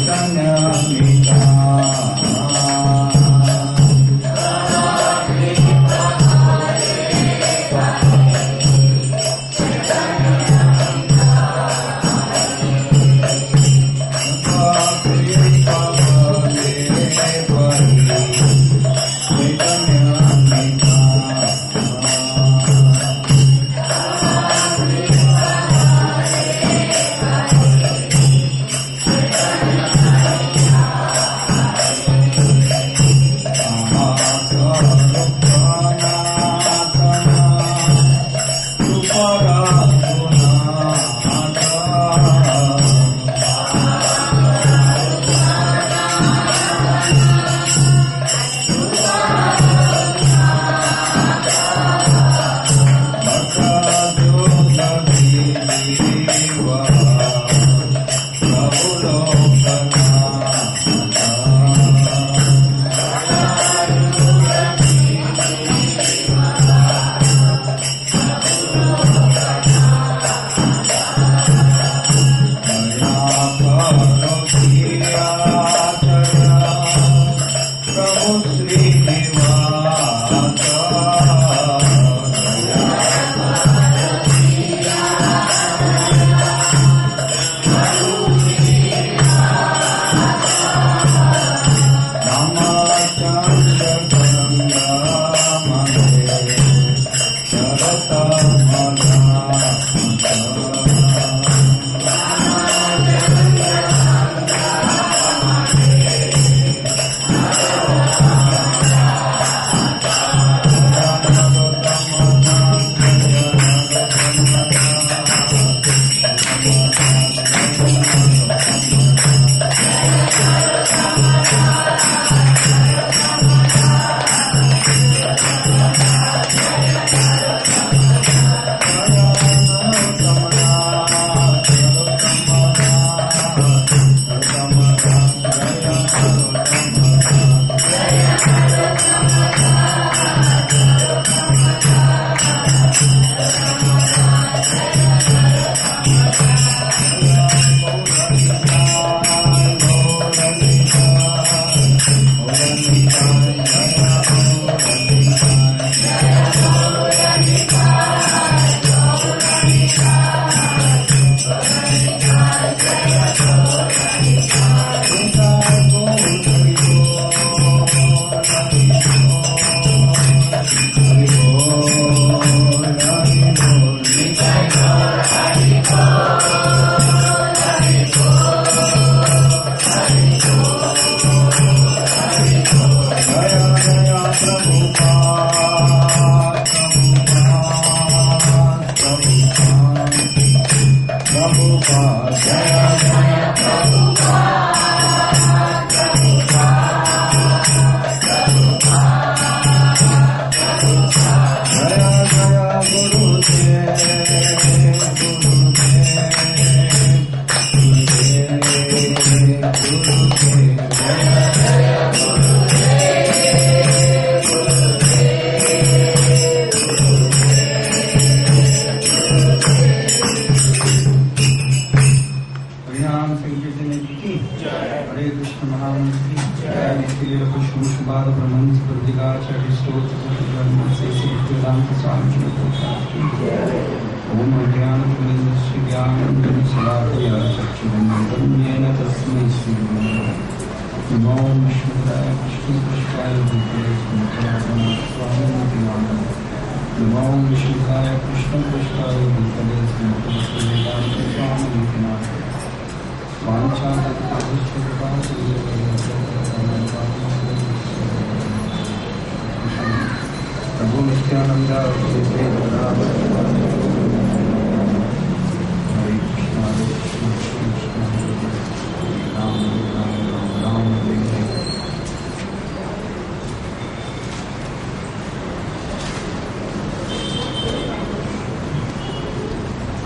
Chaitanya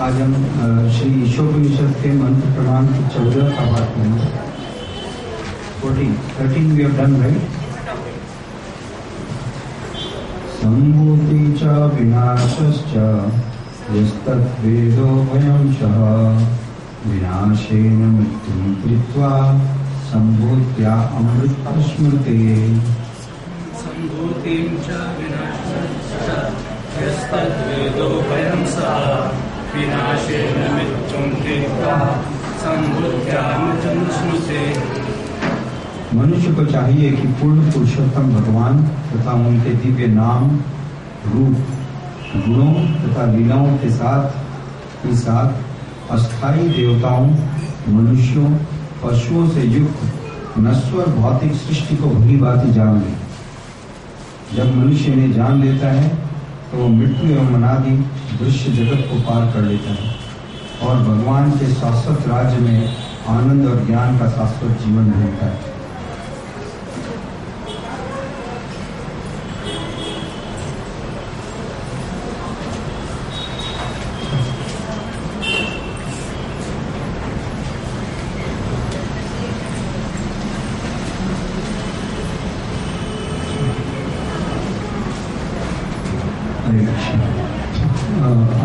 आज हम श्री ईशोपनिषद के मंत्र क्रमांक 14 का पाठ करेंगे। 13 we have done, right? संभूति च विनाशश्च यस्तद्वेदो वयंशः विनाशेन मृत्युं कृत्वा संभूत्या अमृतं स्मृते। संभूतिं च विनाशश्च यस्तद्वेदो वयंशः विनाशेन मृत्युं कृत्वा संभूत्या अमृतं स्मृते। मनुष्य को चाहिए कि पूर्ण पुरुषोत्तम भगवान तथा उनके दिव्य नाम, रूप, गुणों तथा लीलाओं के साथ अस्थायी देवताओं, मनुष्यों, पशुओं से युक्त नश्वर भौतिक सृष्टि को भली भांति जान ले। जब मनुष्य इन्हें जान लेता है तो वो मृत्यु एवं अनादि दृश्य जगत को पार कर लेता है और भगवान के शाश्वत राज्य में आनंद और ज्ञान का शाश्वत जीवन ढूंढता है।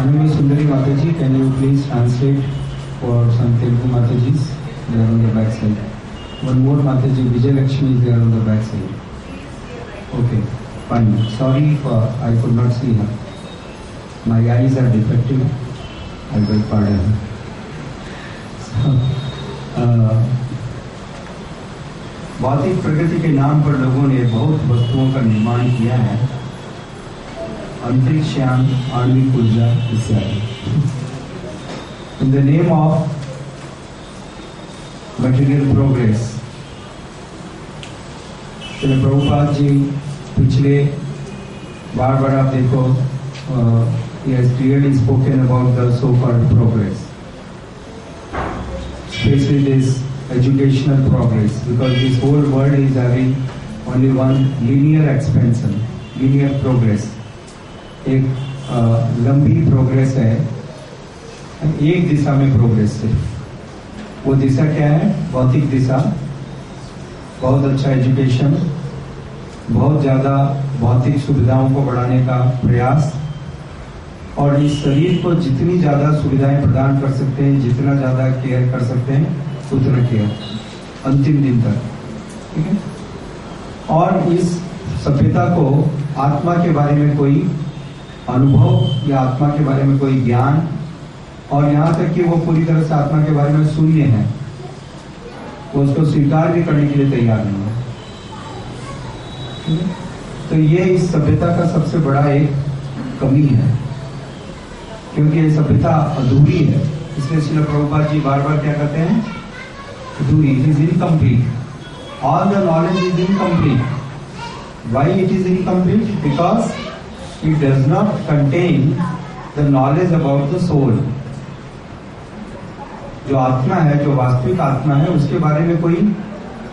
Anami Sundari Mataji, can you please translate for some Telugu Matajis? They are on the back side. One more Mataji, Vijay Lakshmi, is there on the back side. Okay, fine. Sorry for I could not see her. My eyes are defective. I beg pardon. भौतिक प्रगति के नाम पर लोगों ने बहुत वस्तुओं का निर्माण किया है, अंतरिक्ष यान, आणविक ऊर्जा इत्यादि। In the name of material progress, Shri Prabhupada ji पिछले बार आप देखो, he has clearly spoken about the so-called progress, especially this educational progress, because this whole world is having only one linear expansion, linear progress. एक लंबी प्रोग्रेस है, एक दिशा में progress सिर्फ। वो दिशा क्या है? भौतिक दिशा, बहुत अच्छा एजुकेशन, बहुत ज्यादा भौतिक सुविधाओं को बढ़ाने का प्रयास, और इस शरीर को जितनी ज्यादा सुविधाएं प्रदान कर सकते हैं, जितना ज्यादा केयर कर सकते हैं, उतना केयर अंतिम दिन तक, ठीक है। और इस सभ्यता को आत्मा के बारे में कोई अनुभव या आत्मा के बारे में कोई ज्ञान, और यहाँ तक कि वो पूरी तरह से आत्मा के बारे में शून्य है, वो उसको स्वीकार भी करने के लिए तैयार नहीं है। तो ये इस सभ्यता का सबसे बड़ा एक कमी है, क्योंकि ये सभ्यता अधूरी है। इसलिए श्रील प्रभुपाद जी बार बार क्या कहते हैं? अधूरी, it is incomplete. All the knowledge is incomplete. Why it is incomplete? Because it does not contain the knowledge about the soul. जो आत्मा है, जो वास्तविक आत्मा है, उसके बारे में कोई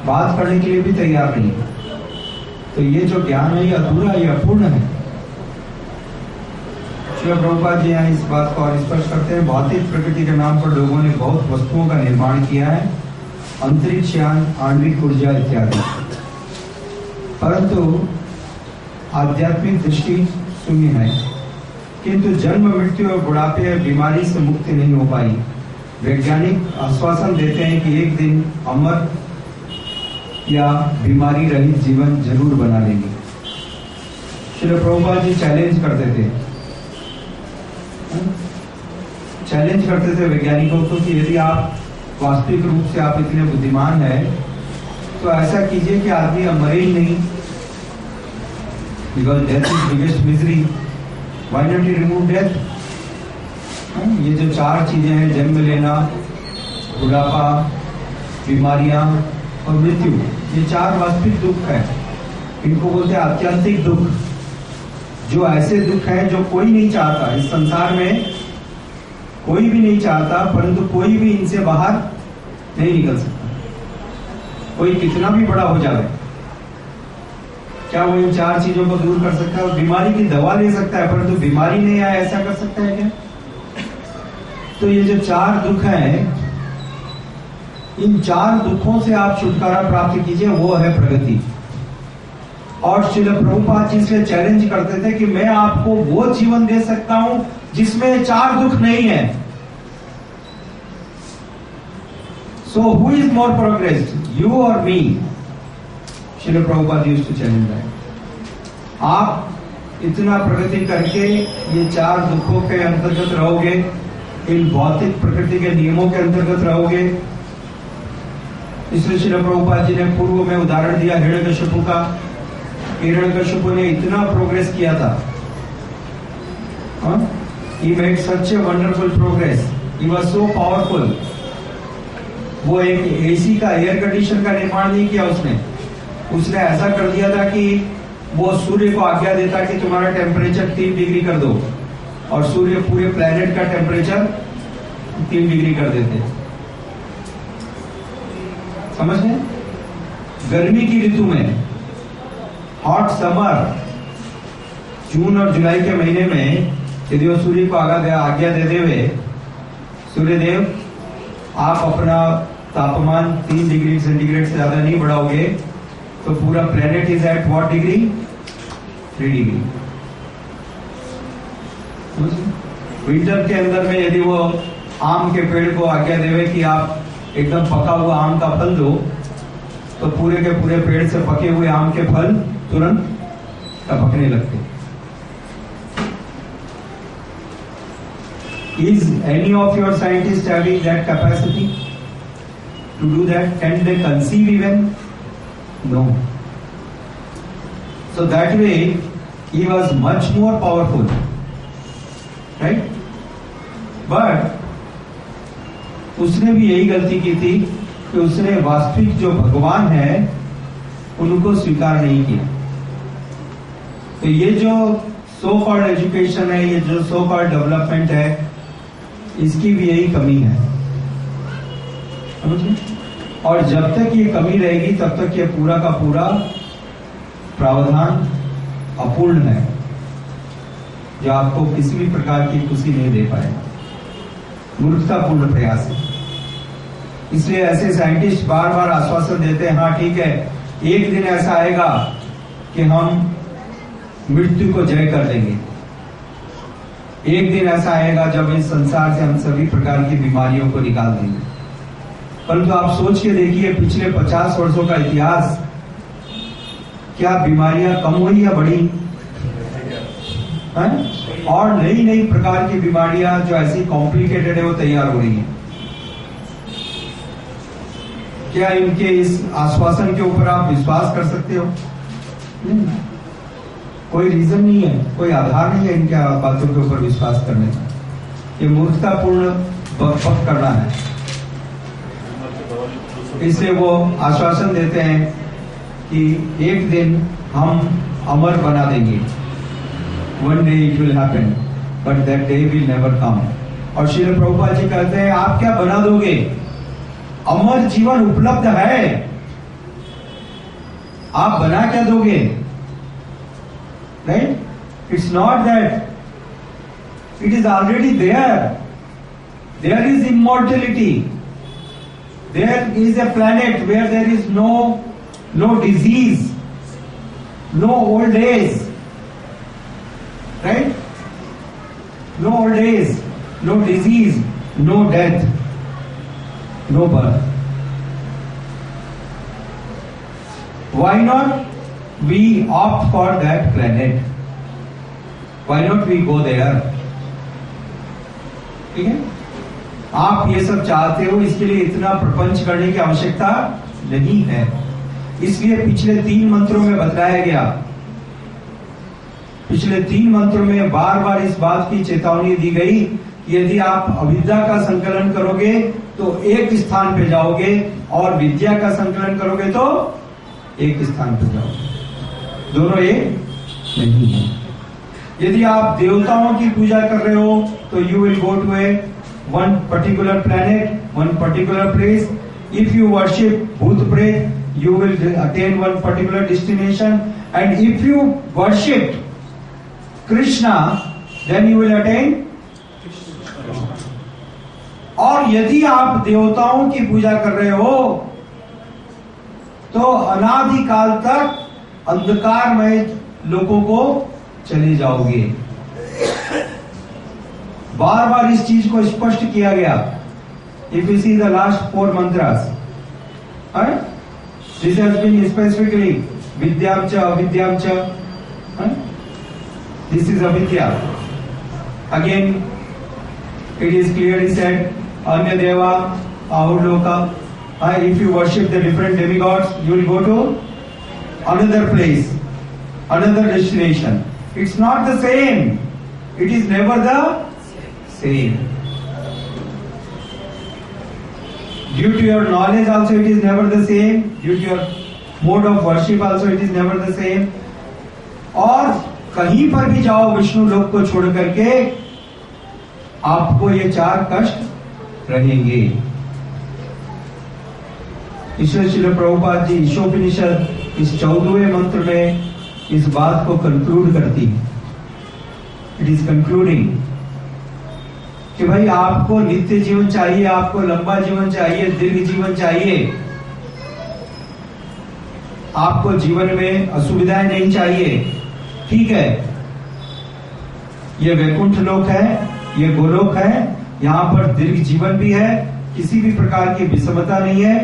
बात करने के लिए भी तैयार नहीं है। तो ये जो ज्ञान है, ये अधूरा, ये अपूर्ण है। श्री प्रभुपाद जी यहाँ इस बात को और स्पष्ट करते हैं। भौतिक प्रकृति के नाम पर लोगों ने बहुत वस्तुओं का निर्माण किया है, अंतरिक्ष यान, आणविक ऊर्जा इत्यादि, परंतु आध्यात्मिक दृष्टि शून्य है। किंतु जन्म, मृत्यु और बुढ़ापे और बीमारी से मुक्ति नहीं हो पाई। वैज्ञानिक आश्वासन देते हैं कि एक दिन अमर या बीमारी रहित जीवन जरूर बना लेंगे। श्री प्रभुपाद जी चैलेंज करते थे वैज्ञानिकों को कि यदि आप वास्तविक रूप से आप इतने बुद्धिमान हैं, तो ऐसा कीजिए कि आदमी अब मरे ही नहीं, because death is biggest misery, why not you remove death. ये जो चार चीजें हैं, जन्म लेना, बुढ़ापा, बीमारियां और मृत्यु, ये चार वास्तविक दुख है। इनको बोलते हैं आत्यंतिक दुख, जो ऐसे दुख हैं जो कोई नहीं चाहता। इस संसार में कोई भी नहीं चाहता, परंतु कोई भी इनसे बाहर नहीं निकल सकता। कोई कितना भी बड़ा हो जाए, क्या वो इन चार चीजों को दूर कर सकता है? बीमारी की दवा ले सकता है, परंतु बीमारी नहीं आए ऐसा कर सकता है क्या? तो ये जो चार दुख हैं, इन चार दुखों से आप छुटकारा प्राप्त कीजिए, वो है प्रगति। और श्रील प्रभुपाद जी से चैलेंज करते थे कि मैं आपको वो जीवन दे सकता हूं जिसमें चार दुख नहीं है। So who is more progressed, you or me? Srila Prabhupada used to challenge that. आप इतना प्रगति करके ये चार दुखों के अंतर्गत रहोगे, इन भौतिक प्रकृति के नियमों के अंतर्गत रहोगे। इसलिए श्रील प्रभुपाद जी ने पूर्व में उदाहरण दिया हिरण्यकशिपु का। हिरण्यकशिपु ने इतना प्रोग्रेस किया था, he made such a wonderful progress, he was so powerful। वो एक एसी का, एयर कंडीशन का निर्माण नहीं किया उसने ऐसा कर दिया था कि वो सूर्य को आज्ञा देता कि तुम्हारा टेम्परेचर 3 डिग्री कर दो, और सूर्य पूरे प्लेनेट का टेम्परेचर 3 डिग्री कर देते। समझ गए? गर्मी की ऋतु में, हॉट समर, जून और जुलाई के महीने में यदि वो सूर्य को आज्ञा दे देवे, सूर्यदेव आप अपना तापमान 3 डिग्री सेंटीग्रेड से ज्यादा नहीं बढ़ाओगे, तो पूरा planet is at what degree? 3 degree. Winter के अंदर में यदि वो आम के पेड़ को आज्ञा देवे कि आप एकदम पका हुआ आम का फल दो, तो पूरे के पूरे पेड़ से पके हुए आम के फल तुरंत टपकने लगते। Is any of your scientists having that capacity to do that? Can they conceive even? No. So that way he was much more powerful, right? But उसने भी यही गलती की थी कि उसने वास्तविक जो भगवान है उनको स्वीकार नहीं किया। तो ये जो सो कॉल्ड एजुकेशन है, ये जो सो कॉल्ड डेवलपमेंट है, इसकी भी यही कमी है, समझिए। और जब तक ये कमी रहेगी तब तक ये पूरा का पूरा प्रावधान अपूर्ण है। जो आपको किसी भी प्रकार की खुशी नहीं दे पाएगा। मूर्खतापूर्ण प्रयास है। इसलिए ऐसे साइंटिस्ट बार बार आश्वासन देते हैं, हाँ ठीक है, एक दिन ऐसा आएगा कि हम मृत्यु को जय कर लेंगे। एक दिन ऐसा आएगा जब इस संसार से हम सभी प्रकार की बीमारियों को निकाल देंगे। परंतु आप सोच के देखिए, पिछले 50 वर्षों का इतिहास, क्या बीमारियां कम हुई या बढ़ी? और नई नई प्रकार की बीमारियां जो ऐसी कॉम्प्लिकेटेड है वो तैयार हो रही है। क्या इनके इस आश्वासन के ऊपर आप विश्वास कर सकते हो? नहीं, कोई रीजन नहीं है, कोई आधार नहीं है इनके बातों के ऊपर विश्वास करने का। ये मूर्खतापूर्ण बकबक करना है। इसलिए वो आश्वासन देते हैं कि एक दिन हम अमर बना देंगे। One day it will happen, but that day will never come. और श्रील प्रभुपाद जी कहते हैं, आप क्या बना दोगे? अमर जीवन उपलब्ध है, आप बना क्या दोगे? Right? It's not that. It is already there. There is immortality. There is a planet where there is no disease, no old age. Right? No old age, no disease, no death, no birth. Why not we opt for that planet? Why not we go there? ठीक है? आप ये सब चाहते हो, इसके लिए इतना प्रपंच करने की आवश्यकता नहीं है। इसलिए पिछले 3 मंत्रों में बताया गया, पिछले 3 मंत्रों में बार बार इस बात की चेतावनी दी गई कि यदि आप अविद्या का संकलन करोगे तो एक स्थान पे जाओगे, और विद्या का संकलन करोगे तो एक स्थान पे जाओगे। दोनों एक नहीं है। यदि आप देवताओं की पूजा कर रहे हो तो you will go to a one particular planet, one particular place. If you worship भूत प्रेत, you will attain one particular destination, and if you worship Krishna, then you will attain। और यदि आप देवताओं की पूजा कर रहे हो तो अनादिकाल तक अंधकारमय लोगों को चले जाओगे। बार बार इस चीज को स्पष्ट किया गया। If you see the last 4 mantras, this has been specifically vidyam cha avidyam cha. This is avidya. Again it is clearly said, anya deva ahuloka. If you worship the different demigods, you will go to another place, another destination. It's not the same. It is never the same. Due to your knowledge also it is never the same. Due to your mode of worship also it is never the same. और कहीं पर भी जाओ विष्णु लोक को छोड़ करके, आपको ये 4 कष्ट रहेंगे। ईश्वर श्रील प्रभुपाद जी ईशोपनिषद इस 14वें मंत्र में इस बात को कंक्लूड करती है। इट इज कंक्लूडिंग कि भाई आपको नित्य जीवन चाहिए, आपको लंबा जीवन चाहिए, दीर्घ जीवन चाहिए, आपको जीवन में असुविधाएं नहीं चाहिए। ठीक है, ये वैकुंठ लोक है, ये गोलोक है, यहां पर दीर्घ जीवन भी है, किसी भी प्रकार की विषमता नहीं है,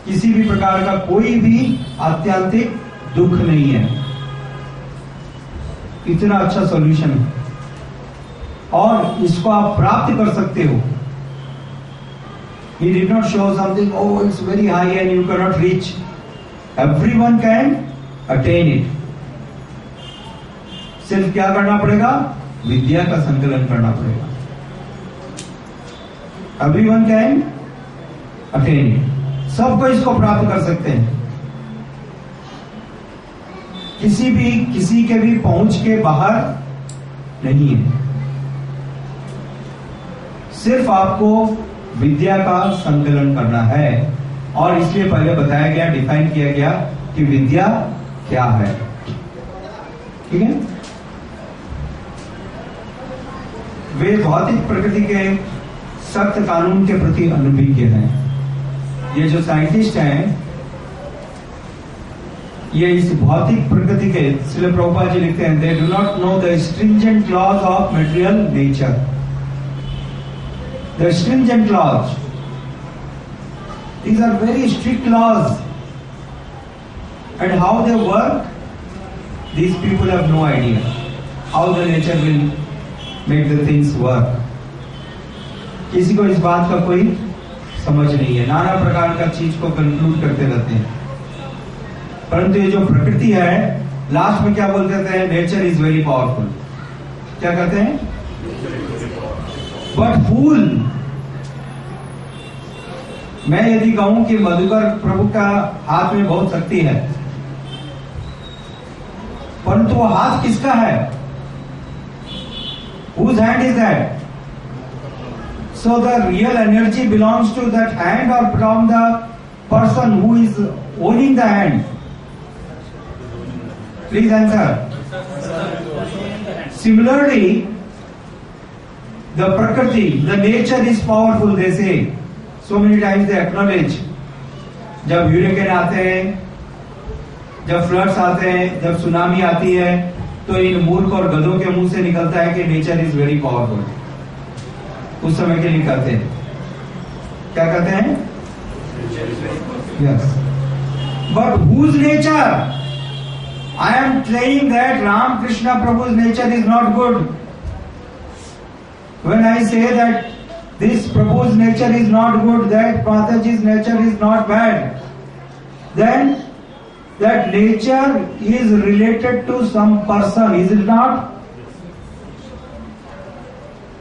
किसी भी प्रकार का कोई भी आत्यांतिक दुख नहीं है। इतना अच्छा सॉल्यूशन है और इसको आप प्राप्त कर सकते हो। He did not show something, oh it's very high and you cannot reach. Everyone can attain it. सिर्फ क्या करना पड़ेगा? विद्या का संकलन करना पड़ेगा। Everyone can attain it. सबको इसको प्राप्त कर सकते हैं। किसी के भी पहुंच के बाहर नहीं है। सिर्फ आपको विद्या का संकलन करना है, और इसलिए पहले बताया गया, डिफाइन किया गया कि विद्या क्या है। ठीक है, वे भौतिक प्रकृति के सख्त कानून के प्रति अनभिज्ञ हैं। ये जो साइंटिस्ट हैं, ये इस भौतिक प्रकृति के, श्रील प्रभुपाद जी लिखते हैं, they do not know the stringent laws of material nature. The stringent laws, these are very strict laws, and how they work, these people have no idea how the nature will make the things work. किसी को इस बात का कोई समझ नहीं है, नाना प्रकार का चीज को कंक्लूड करते रहते हैं। परंतु ये जो प्रकृति है, लास्ट में क्या बोल देते हैं? Nature is very powerful. क्या कहते हैं? बट फूल, मैं यदि कहूं कि मधुकर प्रभु का हाथ में बहुत शक्ति है, परंतु वो हाथ किसका है? Whose hand is that? So the real energy belongs to that hand or from the person who is owning the hand? Please answer. Similarly, the Prakriti, the nature is powerful, they say. So many times they acknowledge. जब ह्यूरिकेन आते हैं, जब floods आते हैं, जब tsunami आती है, तो इन मूर्ख और गधों के मुंह से निकलता है कि नेचर इज वेरी पावरफुल। उस समय के लिए कहते हैं, क्या कहते हैं? Yes, but whose nature? I am saying that Ramakrishna प्रभु's nature is not good. When I say that this Prabhu's nature is not good, that Mataji's nature is not bad, then that nature is related to some person, is it not?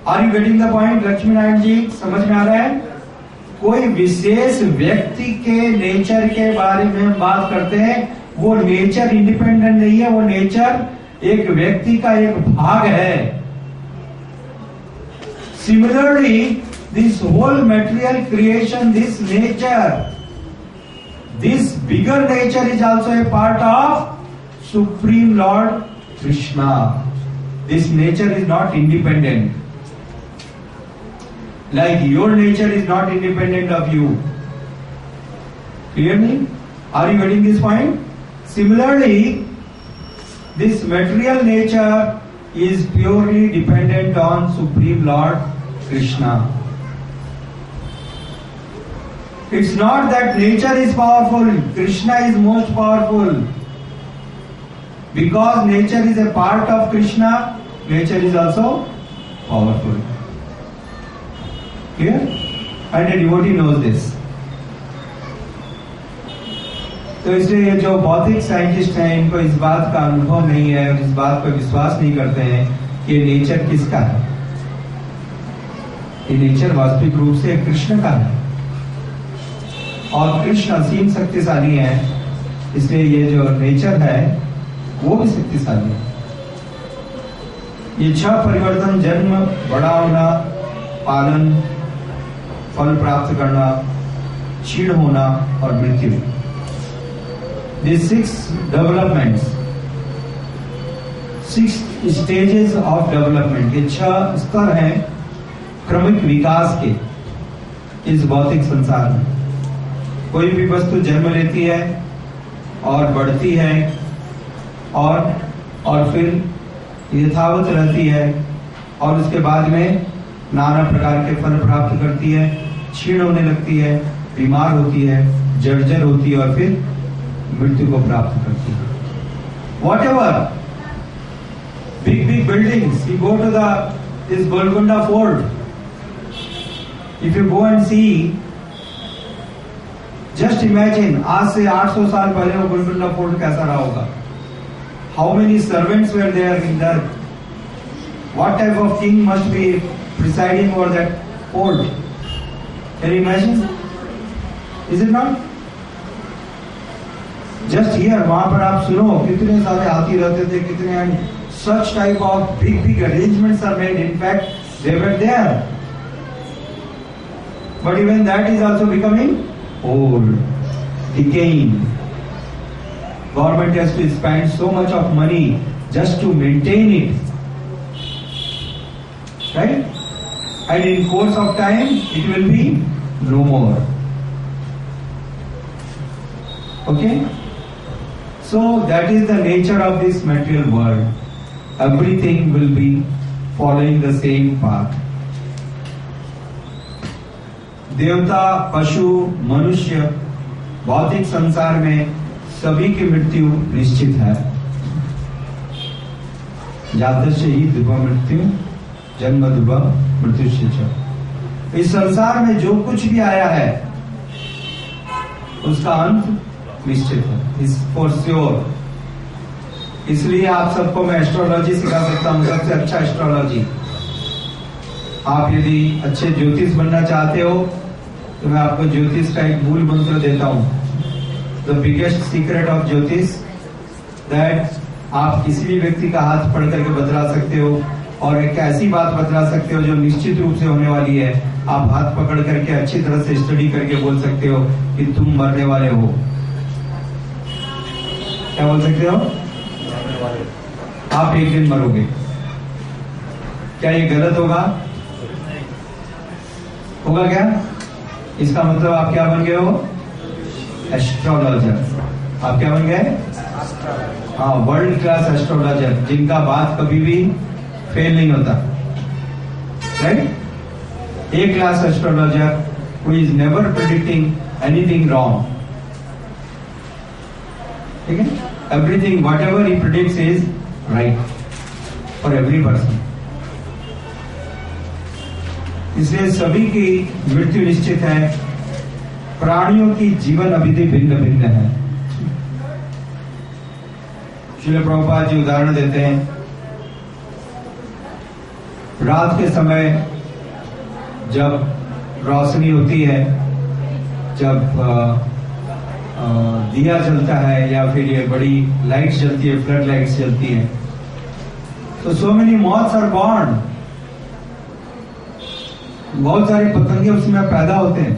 Are you getting the point, Lakshmi Narayan ji? समझ में आ रहा है? कोई विशेष व्यक्ति के nature के बारे में हम बात करते हैं, वो नेचर इंडिपेंडेंट नहीं है, वो नेचर एक व्यक्ति का एक भाग है। Similarly, this whole material creation, this nature, this bigger nature is also a part of Supreme Lord Krishna. This nature is not independent. Like your nature is not independent of you. Clear me? Are you getting this point? Similarly, this material nature is purely dependent on Supreme Lord Krishna. It's not that nature is powerful, Krishna is most powerful. Because nature is a part of Krishna, nature is also powerful. Clear? And a devotee knows this. तो इसलिए ये जो भौतिक scientist हैं, इनको इस बात का अनुभव नहीं है और इस बात पर विश्वास नहीं करते हैं कि नेचर किसका है। ये नेचर वास्तविक रूप से कृष्ण का है, और कृष्ण असीम शक्तिशाली है, इसलिए ये जो नेचर है वो भी शक्तिशाली है। ये 6 परिवर्तन, जन्म, बड़ा होना, पालन, फल प्राप्त करना, क्षीण होना और मृत्यु, these 6 developments, 6 stages of development, ये 6 स्तर हैं क्रमिक विकास के इस भौतिक संसार में। कोई भी वस्तु जन्म लेती है और बढ़ती है और फिर यथावत रहती है, और उसके बाद में नाना प्रकार के फल प्राप्त करती है, क्षीण होने लगती है, बीमार होती है, जर्जर होती है और फिर मृत्यु को प्राप्त करती है। Whatever big buildings, you go to this Golconda Fort, if you go and see, just imagine आज से 800 साल पहले वो गोलकुंडा फोर्ट कैसा रहा होगा। How many servants were there in that? What type of king must be presiding over that fort? Can you imagine? Is it not? Just here, वहां पर आप सुनो कितने सारे हाथी रहते थे, कितने, such type of big arrangements are made. In fact, they were there. But even that is also becoming old, decaying. Government has to spend so much of money just to maintain it. right? And in course of time it will be no more. Okay? So that is the nature of this material world. Everything will be following the same path. देवता, पशु, मनुष्य, भौतिक संसार में सभी की मृत्यु निश्चित है। जातस्य ही ध्रुव मृत्यु जन्म ध्रुव मृत्युश्च च। इस संसार में जो कुछ भी आया है उसका अंत निश्चित है, इस फॉर श्योर। इसलिए आप सबको मैं एस्ट्रोलॉजी सिखा सकता हूं, सबसे अच्छा एस्ट्रोलॉजी। आप यदि अच्छे ज्योतिष बनना चाहते हो तो मैं आपको ज्योतिष का एक मूल मंत्र देता हूं। द बिगेस्ट सीक्रेट ऑफ ज्योतिष दैट आप किसी भी व्यक्ति का हाथ पकड़ करके बतला सकते हो और एक ऐसी बात बतला सकते हो जो निश्चित रूप से होने वाली है। आप हाथ पकड़ करके अच्छी तरह से स्टडी करके बोल सकते हो कि तुम मरने वाले हो। क्या बोल सकते हो? आप एक दिन मरोगे। क्या ये गलत होगा? होगा क्या? इसका मतलब आप क्या बन गए हो? एस्ट्रोलॉजर। आप क्या बन गए? हाँ, वर्ल्ड क्लास एस्ट्रोलॉजर, जिनका बात कभी भी फेल नहीं होता, right? A class astrologer who is never predicting anything wrong. ठीक है? Everything what ever he predicts is right for every person. इसलिए सभी की मृत्यु निश्चित है। प्राणियों की जीवन अवधि भिन्न भिन्न है। श्रील प्रभुपाद जी उदाहरण देते हैं, रात के समय जब रोशनी होती है, जब दिया जलता है या फिर ये बड़ी लाइट्स जलती है, फ्लड लाइट्स जलती है, तो so many moths are born. बहुत सारे पतंगे उसमें पैदा होते हैं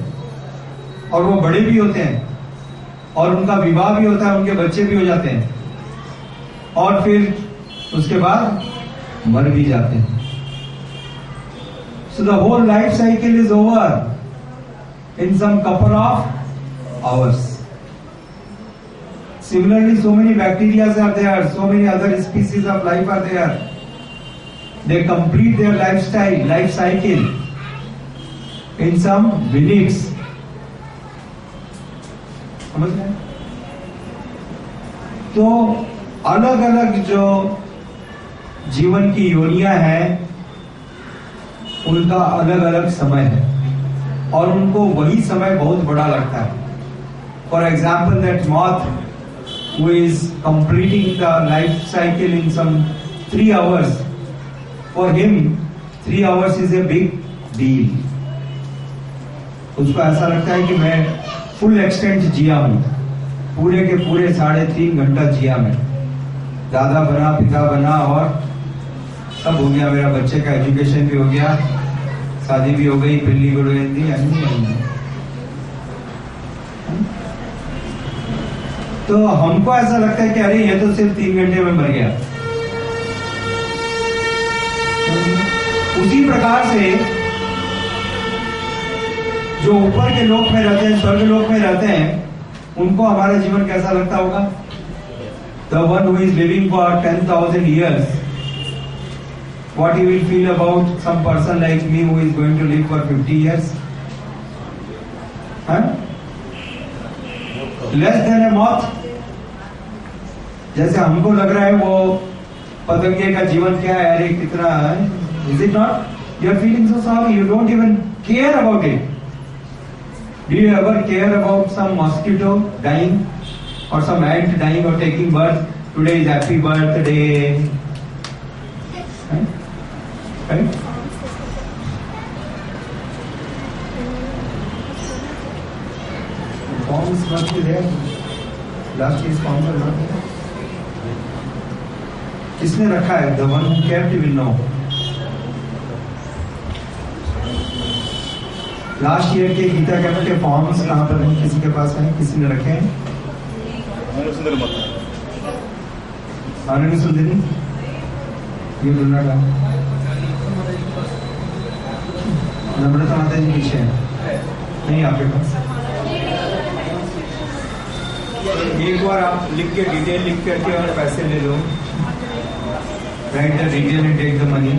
और वो बड़े भी होते हैं और उनका विवाह भी होता है, उनके बच्चे भी हो जाते हैं और फिर उसके बाद मर भी जाते हैं। So the whole life cycle is over in some couple of hours. Similarly, so many bacteria are there, so many other species of life are there. They complete their life cycle in some minutes. समझ रहे? तो अलग अलग जो जीवन की योनियां हैं उनका अलग अलग समय है और उनको वही समय बहुत बड़ा लगता है। For example that moth who is completing the life cycle in some 3 hours, for him 3 hours is a big deal. उसको ऐसा लगता है कि मैं फुल एक्सटेंट जिया हूं, पूरे के पूरे 3.5 घंटा जिया मैं, दादा बना, पिता बना और सब हो गया, मेरा बच्चे का एजुकेशन भी हो गया, शादी भी हो गई, पिल्ली गुड़ेंदी अन्नी। तो हमको ऐसा लगता है कि अरे ये तो सिर्फ 3 घंटे में मर गया। उसी प्रकार से जो ऊपर के लोक में रहते हैं, स्वर्ग लोक में रहते हैं, उनको हमारा जीवन कैसा लगता होगा? The one who is living for 10,000 years, what he will feel about some person like me who is going to live for 50 years? Huh? Less than a moth. जैसे हमको लग रहा है वो पतंगे का जीवन क्या है, अरे कितना है, is it not? You are feeling so sorry, you don't even care about it. Do you ever care about some mosquito dying or some ant dying or taking birth? Today is happy birthday. Right? Forms must be there. Last year's forms are not there. किसने रखा है? The one who kept will know. Last year के Gita camp के forms कहाँ पर हैं? किसी के पास है? किसी ने रखे हैं? आनंद सुंदरी ये बोलना था। नम्रता माता जी पीछे है नहीं आपके पास? एक बार आप लिख के डिटेल लिख करके और पैसे ले लो। Write the detail and take the money.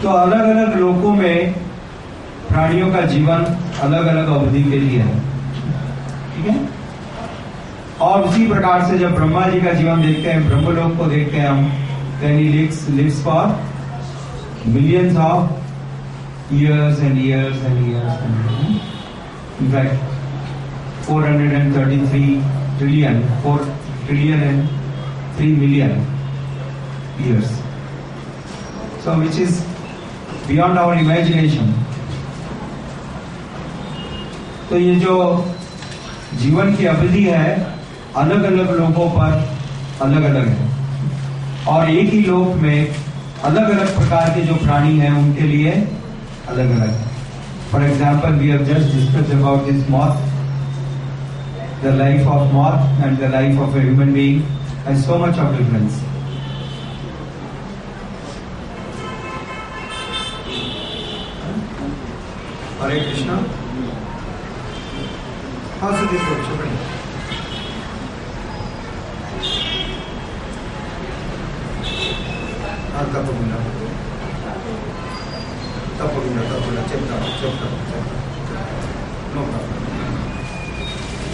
तो अलग अलग लोकों में प्राणियों का जीवन अलग अलग अवधि के लिए है, ठीक है। और उसी प्रकार से जब ब्रह्मा जी का जीवन देखते हैं, ब्रह्मलोक को देखते हैं हम, then he lives for millions of years and years and years and years. In fact, 433 trillion, 4 trillion and 3 million years. So which is beyond our imagination. तो ये जो जीवन की अवधि है अलग अलग लोगों पर अलग अलग है, और एक ही लोक में अलग अलग प्रकार के जो प्राणी हैं उनके लिए अलग अलग है। For example we have just discussed about this moth, the life of moth and the life of a human being has so much of difference. Hare Krishna. हाँ सुधीर छोटे తప్పకుండా చెప్తాను నో ప్రాబ్లం.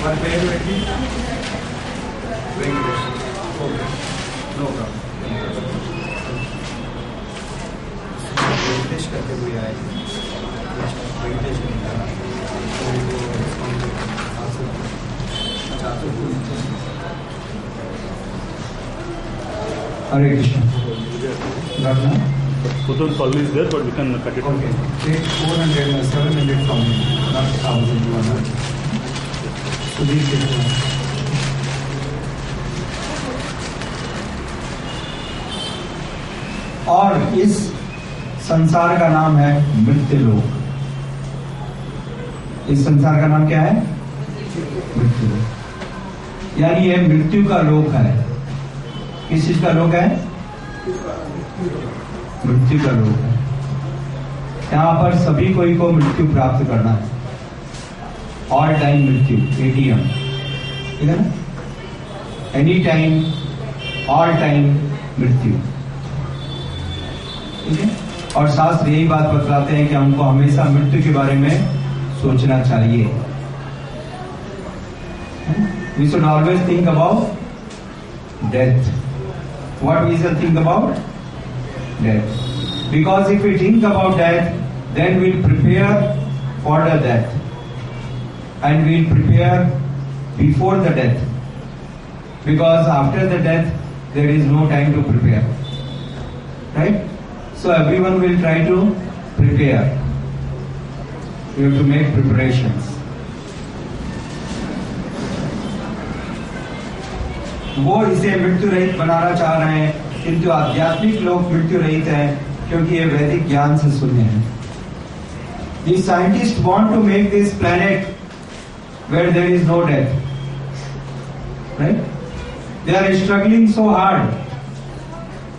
వారి పేరు పెట్టి Venkatesh. Okay no problem. Venkatesh करते हुए आए, वेंकटेश हरे Krishna. Putun colony is there, but we can cut it. Okay. Take 400, 700 from me, not 1,200. So these people. और इस संसार का नाम है मृत्यु लोक. इस संसार का नाम क्या है? मृत्यु लोक. यानी ये मृत्यु का लोक है. किस चीज का लोक है? मृत्यु का लोक है. यहाँ पर सभी कोई को मृत्यु प्राप्त करना है. ऑल टाइम मृत्यु, ATM, ठीक है ना? एनी टाइम, ऑल टाइम मृत्यु, ठीक है. और शास्त्र यही बात बतलाते हैं कि हमको हमेशा मृत्यु के बारे में सोचना चाहिए. We should always think about death. What we should think about? Death. Because if we think about death, then we'll prepare for the death. And we'll prepare before the death. Because after the death, there is no time to prepare. Right? So everyone will try to prepare. We have to make preparations. वो इसे मृत्यु रहित बनाना चाह रहे हैं, किंतु आध्यात्मिक लोग मृत्यु रहित हैं क्योंकि ये वैदिक ज्ञान से शून्य है. The scientists want to make this planet where there is no death. Right? They are struggling so hard.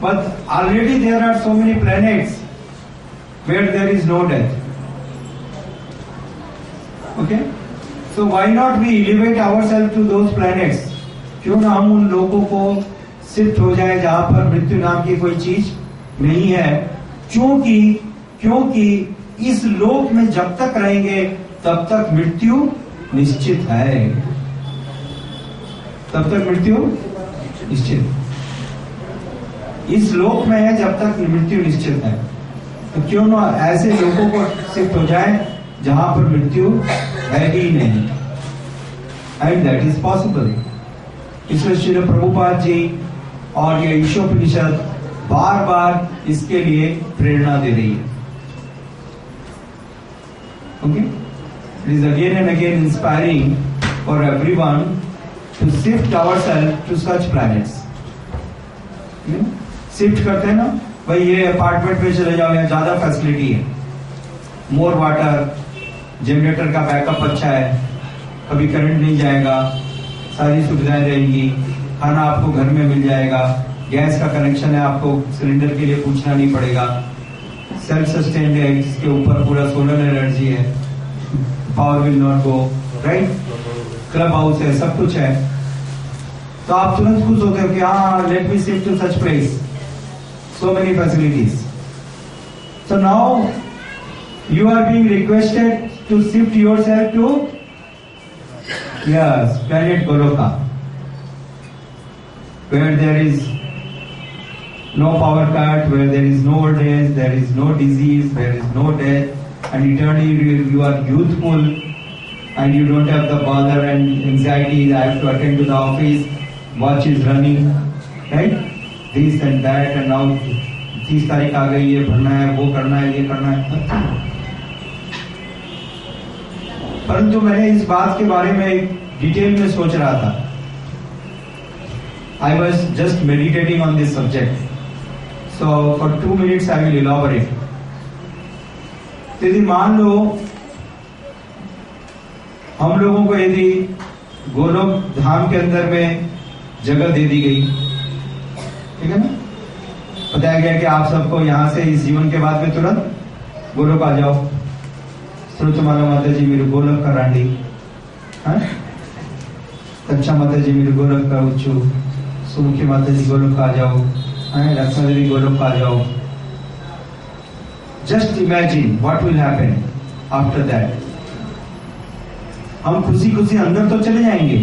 But already there are so many planets where there is no death. Okay? So why not we elevate ourselves to those planets? क्यों ना हम उन लोगों को shift हो जाए जहां पर मृत्यु नाम की कोई चीज नहीं है. क्योंकि इस लोक में जब तक रहेंगे तब तक मृत्यु निश्चित है. तब तक मृत्यु निश्चित. इस लोक में है जब तक मृत्यु निश्चित है. तो क्यों ना ऐसे लोगों को शिफ्ट हो जाए जहां पर मृत्यु है ही नहीं. And that is possible. इसलिए श्री प्रभुपाद जी और ये ईशोपनिषद बार बार इसके लिए प्रेरणा दे रही है. Okay, it is again and again inspiring for everyone to shift ourselves to such planets. Shift करते हैं ना भाई, ये अपार्टमेंट में चले जाओ, यहाँ ज्यादा फैसिलिटी है, मोर वाटर, जनरेटर का बैकअप अच्छा है, कभी करंट नहीं जाएगा, सारी सुविधाएं रहेंगी, खाना आपको घर में मिल जाएगा, गैस का कनेक्शन है, आपको सिलेंडर के लिए पूछना नहीं पड़ेगा, सेल्फ सस्टेन्ड है, इसके ऊपर पूरा सोलर एनर्जी है, power will not go, right, club house है, सब कुछ है। तो आप तुरंत खुश होते हो कि हाँ, let me shift to such place, so many facilities. So now you are being requested to shift yourself to yes planet Goloka, where there is no power cut, where there is no old age, there is no disease, there is no death, and eternally you are youthful and you don't have the bother and anxiety. I have to attend to the office, watch is running, right? This and that, and now 30 तारीख आ गई, ये भरना है, वो करना है, ये करना है। परंतु मैंने इस बात के बारे में डिटेल में सोच रहा था। I was just meditating on this subject. So for 2 minutes I will elaborate. यदि मान लो हम लोगों को यदि गोलोक धाम के अंदर में जगह दे दी गई, ठीक है ना, बताया गया कि आप सबको यहाँ से इस जीवन के बाद में तुरंत गोलोक आ जाओ, श्रुतमाला माता जी मेरे गोलोक का रांडी, कच्चा माता जी मेरे गोलोक का उच्चू, सुमुखी माता जी गोलोक आ जाओ, लक्ष्मण देवी गोलोक आ जाओ। Just imagine what will happen after that. हम खुशी खुशी अंदर तो चले जाएंगे,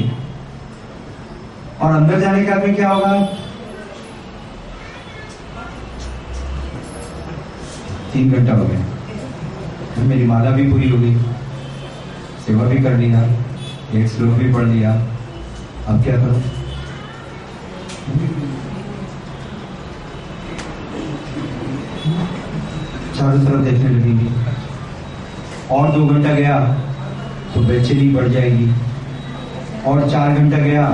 और अंदर जाने के बाद में क्या होगा? 3 घंटा हो गया, मेरी माला भी पूरी हो गई, सेवा भी कर लिया, एक श्लोक भी पढ़ लिया, अब क्या करो? चारों तरफ देखने लगेंगे, और 2 घंटा गया तो बेचैनी बढ़ जाएगी, और 4 घंटा गया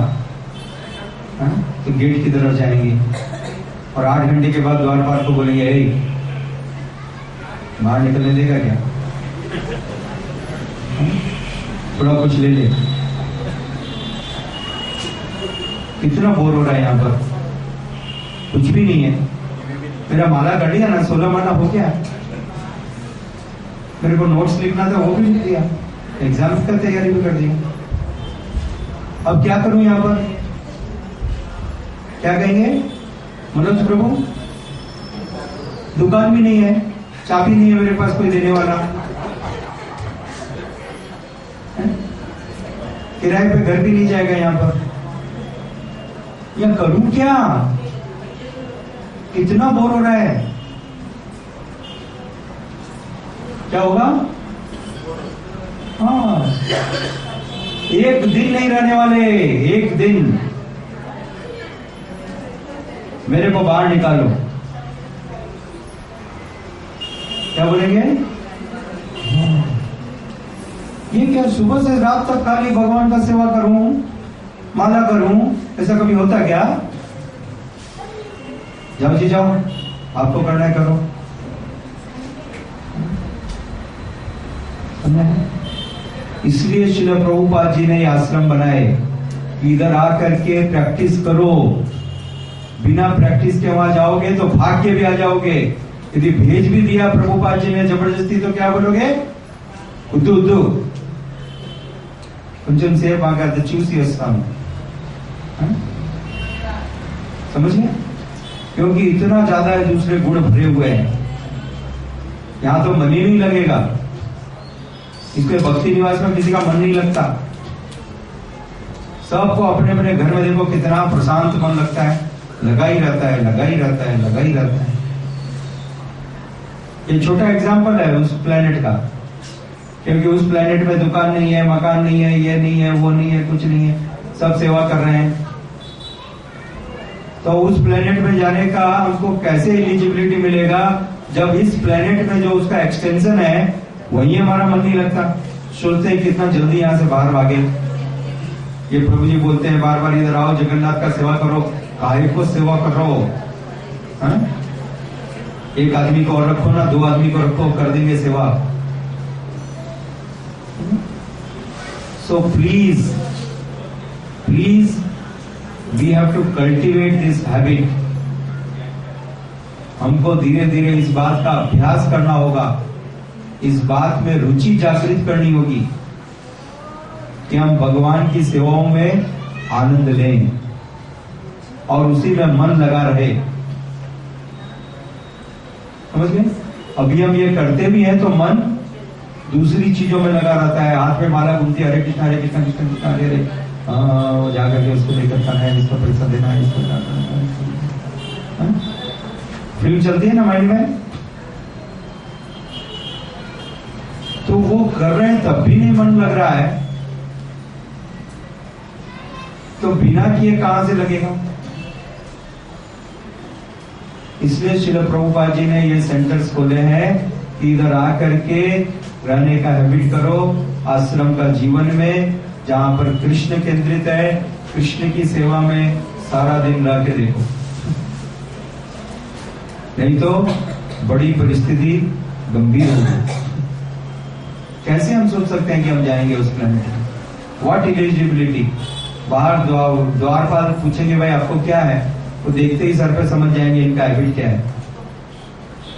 तो गेट की तरफ जाएंगे, और 8 घंटे के बाद द्वारपाल को बोलेंगे बाहर निकलने देगा क्या, थोड़ा कुछ ले ले। कितना बोर हो रहा है यहाँ पर, कुछ भी नहीं है। मेरा माला कर लिया ना, 16 माला हो गया, मेरे को नोट्स लिखना था वो भी लिख दिया, एग्जाम का तैयारी भी कर दी। अब क्या करूं यहाँ पर? क्या कहेंगे? मनोज प्रभु दुकान भी नहीं है, चाबी नहीं है मेरे पास कोई देने वाला, किराए पे घर भी नहीं जाएगा यहाँ पर, या करूं क्या? कितना बोर हो रहा है। क्या होगा? हाँ, एक दिन नहीं रहने वाले, एक दिन मेरे को बाहर निकालो, क्या बोलेंगे? ये क्या सुबह से रात तक खाली भगवान का सेवा करूं, माला करूं, ऐसा कभी होता क्या? जाओ जी जाओ, आपको करना है करो। इसलिए श्रील प्रभुपाद जी ने आश्रम बनाए, इधर आकर के प्रैक्टिस करो। बिना प्रैक्टिस के वहां जाओगे तो भाग के भी आ जाओगे। यदि भेज भी दिया प्रभुपाद जी ने जबरदस्ती तो क्या बोलोगे? उद्दू उद्दू कुंजन से मांगा तो चूसी स्थान, समझ गए? क्योंकि इतना ज्यादा दूसरे गुण भरे हुए हैं, यहां तो मन ही नहीं लगेगा। इसके भक्ति निवास में किसी का मन नहीं लगता। सबको अपने अपने घर में देखो कितना प्रशांत मन लगता है, लगा ही रहता है, लगा ही रहता है, लगा ही रहता है। ये छोटा एग्जाम्पल है उस प्लेनेट का, क्योंकि उस प्लेनेट में दुकान नहीं है, मकान नहीं है, ये नहीं है, वो नहीं है, कुछ नहीं है, सब सेवा कर रहे हैं। तो उस प्लेनेट में जाने का हमको कैसे एलिजिबिलिटी मिलेगा जब इस प्लेनेट में जो उसका एक्सटेंशन है वही हमारा मन नहीं लगता। सोचते हैं कितना जल्दी यहाँ से बाहर भागे। ये प्रभु जी बोलते हैं बार बार इधर आओ, जगन्नाथ का सेवा करो। काहे को सेवा करो? एक आदमी को और रखो ना, 2 आदमी को रखो, कर देंगे सेवा। So please we have to cultivate this habit हमको धीरे धीरे इस बात का अभ्यास करना होगा, इस बात में रुचि जागृत करनी होगी कि हम भगवान की सेवाओं में आनंद लें और उसी में मन लगा रहे। समझ गए? अभी हम ये करते भी हैं तो मन दूसरी चीजों में लगा रहता है, हाथ में माला घूमती है, हरे कृष्ण हरे कृष्ण कृष्ण कृष्ण हरे हरे, जाकर के उसको लेकर करना है, इसको पैसा देना है, इसको फिल्म चलती है ना माइंड में, तो वो कर रहे हैं तब भी नहीं मन लग रहा है, तो बिना किए कहां से लगेगा? इसलिए श्रील प्रभुपाद जी ने ये सेंटर्स खोले हैं कि इधर आकर के रहने का हैबिट करो, आश्रम का जीवन में, जहां पर कृष्ण केंद्रित है, कृष्ण की सेवा में सारा दिन रह के देखो, नहीं तो बड़ी परिस्थिति गंभीर होगी। कैसे हम सोच सकते हैं कि हम जाएंगे उस प्लेनेट में? What eligibility? बाहर द्वारपाल पूछेंगे भाई आपको क्या है, वो देखते ही सर पे समझ जाएंगे इनका हैबिट क्या है।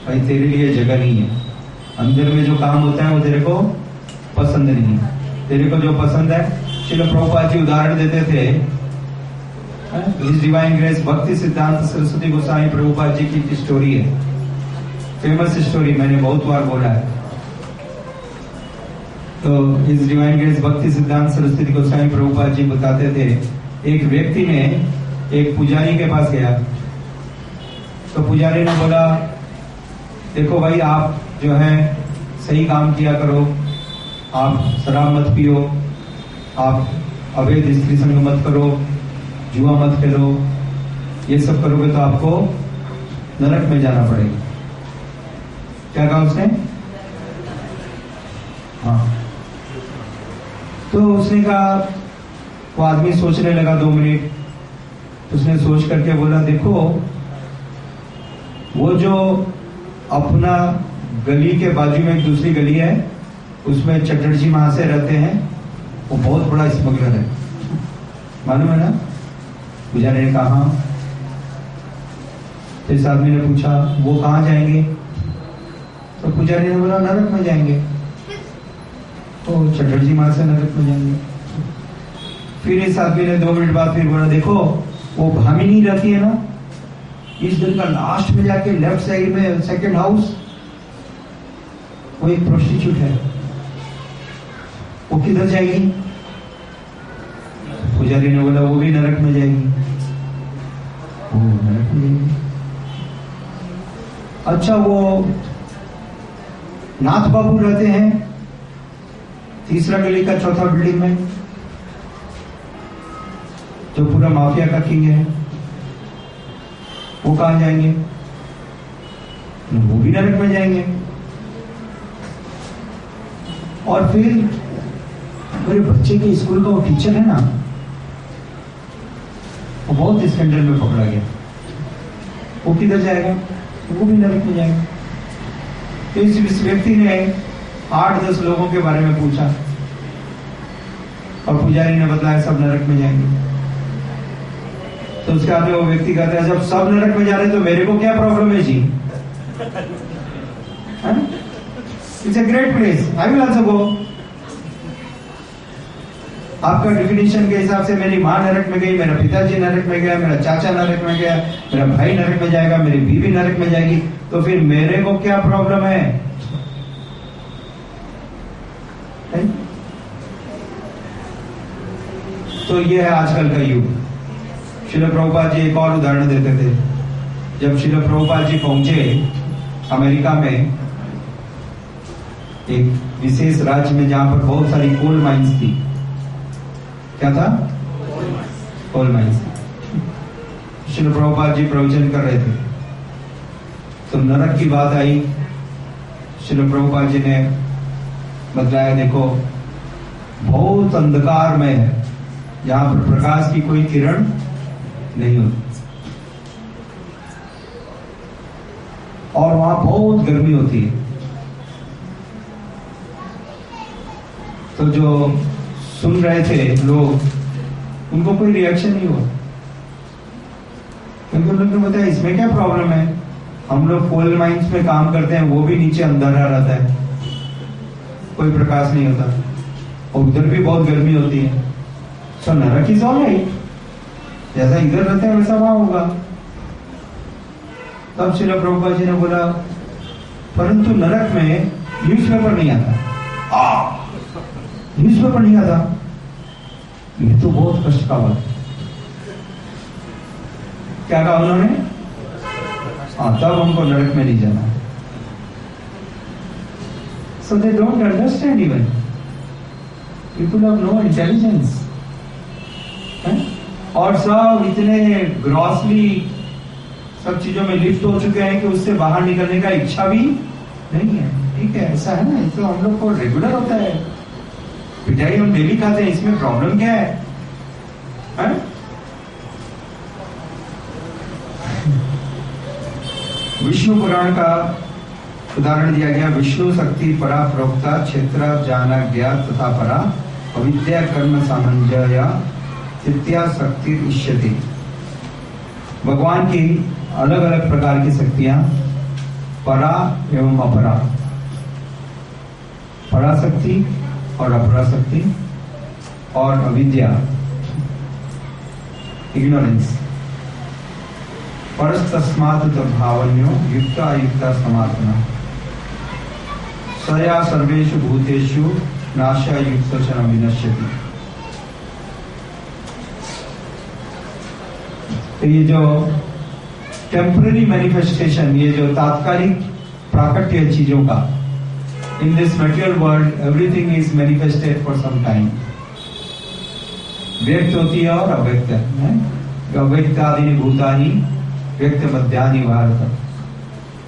भाई तेरे लिए जगह नहीं है, अंदर में जो काम होता है वो तेरे को पसंद नहीं है, तेरे को जो पसंद है। श्रील प्रभुपाद जी उदाहरण देते थे, हिज डिवाइन ग्रेस भक्ति सिद्धांत सरस्वती गोस्वामी प्रभुपाद जी की स्टोरी है, फेमस स्टोरी, मैंने बहुत बार बोला है। तो हिज डिवाइन ग्रेस भक्ति सिद्धांत सरस्वती गोस्वामी प्रभुपाद जी बताते थे, एक व्यक्ति ने एक पुजारी के पास गया, तो पुजारी ने बोला देखो भाई आप जो है सही काम किया करो, आप शराब मत पियो, आप अवैध स्त्री संग मत करो, जुआ मत खेलो, ये सब करोगे तो आपको नरक में जाना पड़ेगा। क्या कहा उसने? हाँ, तो उसने कहा, वो आदमी सोचने लगा 2 मिनट, उसने सोच करके बोला देखो वो जो अपना गली के बाजू में एक दूसरी गली है, उसमें चटर्जी महाशय रहते हैं, वो बहुत बड़ा स्मगलर है, मालूम है ना? पुजारी ने कहा हाँ। तो इस आदमी ने पूछा वो कहाँ जाएंगे? तो पुजारी ने बोला नरक में जाएंगे। तो चटर्जी महाशय नरक में जाएंगे। फिर इस आदमी ने 2 मिनट बाद फिर बोला देखो वो भामिनी रहती है ना, इस दिन का लास्ट में जाके लेफ्ट साइड में सेकंड हाउस, वो एक प्रोस्टिट्यूट है, वो किधर जाएगी? पुजारी ने बोला वो भी नरक में जाएगी। वो नरक में जाएगी। अच्छा, वो नाथ बाबू रहते हैं तीसरा गली का चौथा बिल्डिंग में, जो पूरा माफिया का किंग है, वो कहां जाएंगे? वो भी नरक में जाएंगे। और फिर मेरे बच्चे के स्कूल का वो टीचर है ना, वो बहुत स्कैंडल में पकड़ा गया, वो किधर जाएगा? वो भी नरक में जाएगा। तो इस व्यक्ति ने 8-10 लोगों के बारे में पूछा और पुजारी ने बताया सब नरक में जाएंगे। तो उसके बाद वो व्यक्ति कहता है जब सब नरक में जा रहे तो मेरे को क्या प्रॉब्लम है जी? It's a great place, I will also go. आपका डिफिनेशन के हिसाब से मेरी माँ नरक में गई, मेरा पिताजी नरक में गया, मेरा चाचा नरक में गया, मेरा भाई नरक में जाएगा, मेरी बीवी नरक में जाएगी, तो फिर मेरे को क्या प्रॉब्लम है? तो ये है आजकल का युग। श्रील प्रभुपाद जी एक और उदाहरण देते थे। जब श्रील प्रभुपाद जी पहुंचे अमेरिका में एक विशेष राज्य में जहां पर बहुत सारी कोल माइंस थी। क्या था? Coal mines. श्रील प्रभुपाद जी प्रवचन कर रहे थे तो नरक की बात आई। श्रील प्रभुपाद जी ने बतलाया देखो बहुत अंधकार में है, जहां पर प्रकाश की कोई किरण नहीं होती और वहां बहुत गर्मी होती है। तो जो सुन रहे थे लोग, उनको कोई रिएक्शन नहीं हुआ, क्योंकि उन्होंने बताया इसमें क्या प्रॉब्लम है, हम लोग कोल माइंस में काम करते हैं, वो भी नीचे अंधेरा रहता है, कोई प्रकाश नहीं होता, और उधर भी बहुत गर्मी होती है। सो नरक इज ऑलराइट, जैसा इधर रहते हैं वैसा वहां होगा। तब श्रील प्रभुपाद जी ने बोला परंतु नरक में न्यूज़पेपर नहीं आता। न्यूज़पेपर नहीं आता, ये तो बहुत कष्ट का बात। क्या कहा उन्होंने? तब हमको नरक में नहीं जाना। So they don't understand, even people have no intelligence. और सब इतने ग्रॉसली सब चीजों में लिप्त हो चुके हैं कि उससे बाहर निकलने का इच्छा भी नहीं है। ठीक है, ऐसा है ना, तो हम लोग को रेगुलर होता है, पिटाई हम डेली खाते हैं, इसमें प्रॉब्लम क्या है? विष्णु पुराण का उदाहरण दिया गया। विष्णु शक्ति परा प्रोक्ता क्षेत्र जाना गया तथा परा अविद्या कर्म सामंजया तृतीया शक्ति इष्यते। भगवान की अलग अलग प्रकार की शक्तियां, परा एवं अपरा, पराशक्ति और अपराशक्ति, और अविद्या इग्नोरेंस। परस्तस्मात् तद्भावन्यो युक्ता अयुक्ता समात्मना सया सर्वेषु भूतेषु नाशा युक्त च न विनश्यति। तो ये जो टेम्पररी मैनिफेस्टेशन, ये जो तात्कालिक प्राकट्य चीजों का, in this material world everything is manifested for some time. व्यक्त होती है और अव्यक्त है। अव्यक्तादि भूतानि व्यक्त मध्यानि भारत।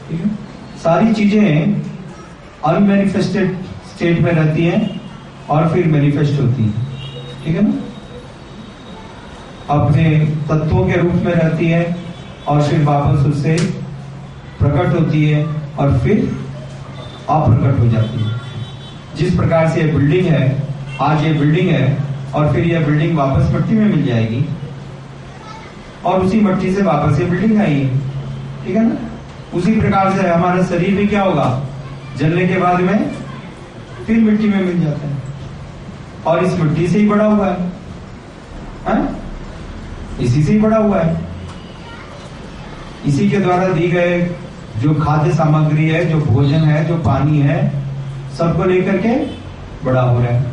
ठीक है, सारी चीजें अनमैनिफेस्टेड स्टेट में रहती हैं और फिर मैनिफेस्ट होती हैं। ठीक है ना, अपने तत्वों के रूप में रहती है और फिर वापस उससे प्रकट होती है और फिर अप्रकट हो जाती है। जिस प्रकार से ये बिल्डिंग है, आज ये बिल्डिंग है और फिर यह बिल्डिंग वापस मिट्टी में मिल जाएगी और उसी मिट्टी से वापस ये बिल्डिंग आई है। ठीक है ना, उसी प्रकार से हमारा शरीर भी क्या होगा, जलने के बाद में फिर मिट्टी में मिल जाता है और इस मिट्टी से ही बड़ा हुआ है, इसी से ही बड़ा हुआ है। इसी के द्वारा दी गए जो खाद्य सामग्री है, जो भोजन है, जो पानी है, सबको लेकर के बड़ा हो रहा है।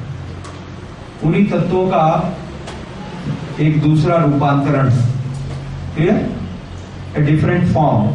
उन्हीं तत्वों का एक दूसरा रूपांतरण, डिफरेंट फॉर्म।